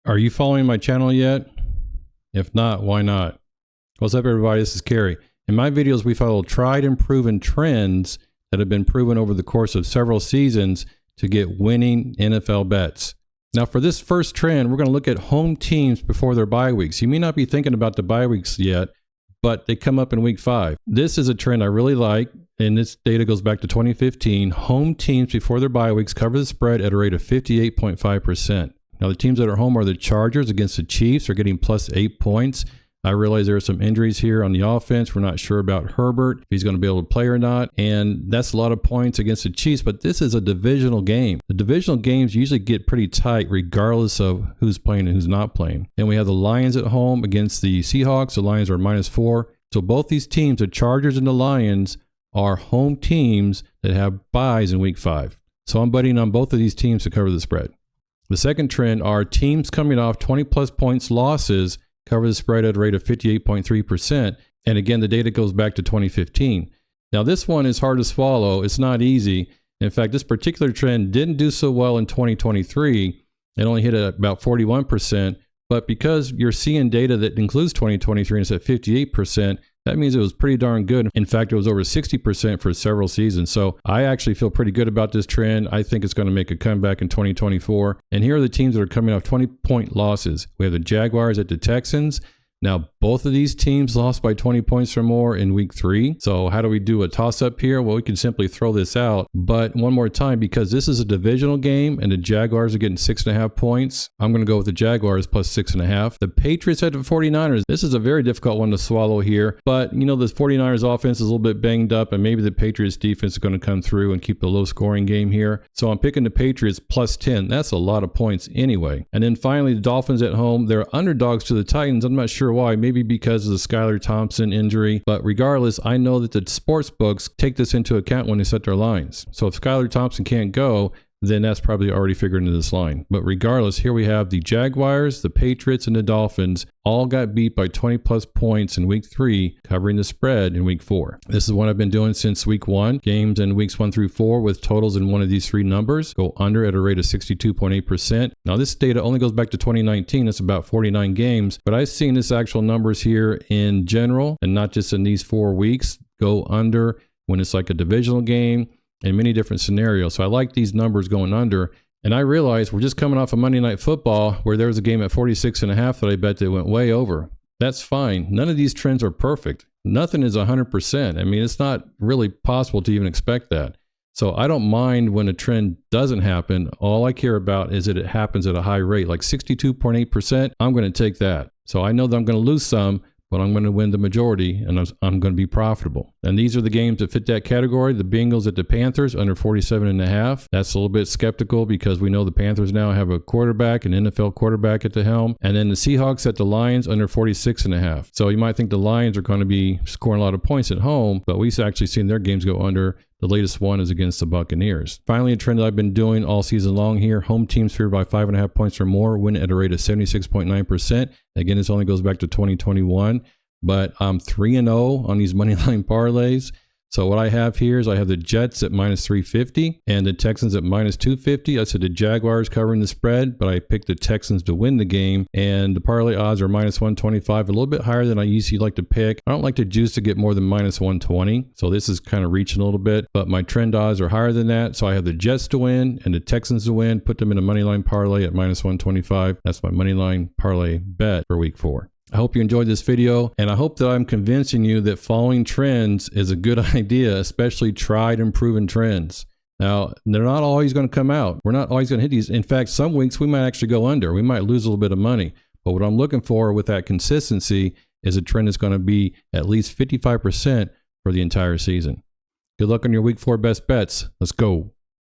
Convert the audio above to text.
Are you following my channel yet? If not, why not? What's up, everybody? This is Kerry. In my videos, we follow tried and proven trends that have been proven over the course of several seasons to get winning NFL bets. Now, for this first trend, we're going to look at home teams before their bye weeks. You may not be thinking about the bye weeks yet, but they come up in week 5. This is a trend I really like, and this data goes back to 2015. Home teams before their bye weeks cover the spread at a rate of 58.5%. Now, the teams that are home are the Chargers against the Chiefs. Are getting plus 8 points. I realize there are some injuries here on the offense. We're not sure about Herbert, if he's going to be able to play or not. And that's a lot of points against the Chiefs, but this is a divisional game. The divisional games usually get pretty tight regardless of who's playing and who's not playing. And we have the Lions at home against the Seahawks. The Lions are -4. So both these teams, the Chargers and the Lions, are home teams that have byes in week 5. So I'm betting on both of these teams to cover the spread. The second trend are teams coming off 20-plus points losses cover the spread at a rate of 58.3%. And again, the data goes back to 2015. Now, this one is hard to swallow. It's not easy. In fact, this particular trend didn't do so well in 2023. It only hit at about 41%. But because you're seeing data that includes 2023 and it's at 58%, that means it was pretty darn good. In fact, it was over 60% for several seasons. So I actually feel pretty good about this trend. I think it's going to make a comeback in 2024. And here are the teams that are coming off 20-point losses. We have the Jaguars at the Texans. Now, both of these teams lost by 20 points or more in week 3. So how do we do a toss-up here? Well, we can simply throw this out. But one more time, because this is a divisional game and the Jaguars are getting 6.5 points, I'm going to go with the Jaguars plus 6.5. The Patriots at the 49ers. This is a very difficult one to swallow here. But, you know, the 49ers offense is a little bit banged up, and maybe the Patriots defense is going to come through and keep the low-scoring game here. So I'm picking the Patriots plus 10. That's a lot of points anyway. And then finally, the Dolphins at home. They're underdogs to the Titans. I'm not sure why. Maybe because of the Skylar Thompson injury. But regardless, I know that the sports books take this into account when they set their lines. So if Skylar Thompson can't go, then that's probably already figured into this line. But regardless, here we have the Jaguars, the Patriots, and the Dolphins all got beat by 20-plus points in week 3, covering the spread in week 4. This is what I've been doing since week 1. Games in weeks 1 through 4 with totals in one of these 3 numbers go under at a rate of 62.8%. Now, this data only goes back to 2019. It's about 49 games. But I've seen this actual numbers here in general, and not just in these 4 weeks, go under when it's like a divisional game, in many different scenarios. So I like these numbers going under. And I realize we're just coming off of Monday Night Football where there was a game at 46.5 that I bet that went way over. That's fine. None of these trends are perfect. Nothing is 100%. I mean, it's not really possible to even expect that. So I don't mind when a trend doesn't happen. All I care about is that it happens at a high rate, like 62.8%. I'm going to take that. So I know that I'm going to lose some, but I'm going to win the majority, and I'm going to be profitable. And these are the games that fit that category. The Bengals at the Panthers, under 47.5. That's a little bit skeptical because we know the Panthers now have a quarterback, an NFL quarterback at the helm. And then the Seahawks at the Lions, under 46.5. So you might think the Lions are going to be scoring a lot of points at home, but we've actually seen their games go under. The latest one is against the Buccaneers. Finally, a trend that I've been doing all season long here. Home teams favored by 5.5 points or more win at a rate of 76.9%. Again, this only goes back to 2021. But I'm 3-0 on these moneyline parlays. So what I have here is I have the Jets at -350 and the Texans at -250. I said the Jaguars covering the spread, but I picked the Texans to win the game. And the parlay odds are -125, a little bit higher than I usually like to pick. I don't like to juice to get more than -120. So this is kind of reaching a little bit, but my trend odds are higher than that. So I have the Jets to win and the Texans to win, put them in a moneyline parlay at -125. That's my moneyline parlay bet for week 4. I hope you enjoyed this video, and I hope that I'm convincing you that following trends is a good idea, especially tried and proven trends. Now, they're not always going to come out. We're not always going to hit these. In fact, some weeks we might actually go under. We might lose a little bit of money. But what I'm looking for with that consistency is a trend that's going to be at least 55% for the entire season. Good luck on your week 4 best bets. Let's go.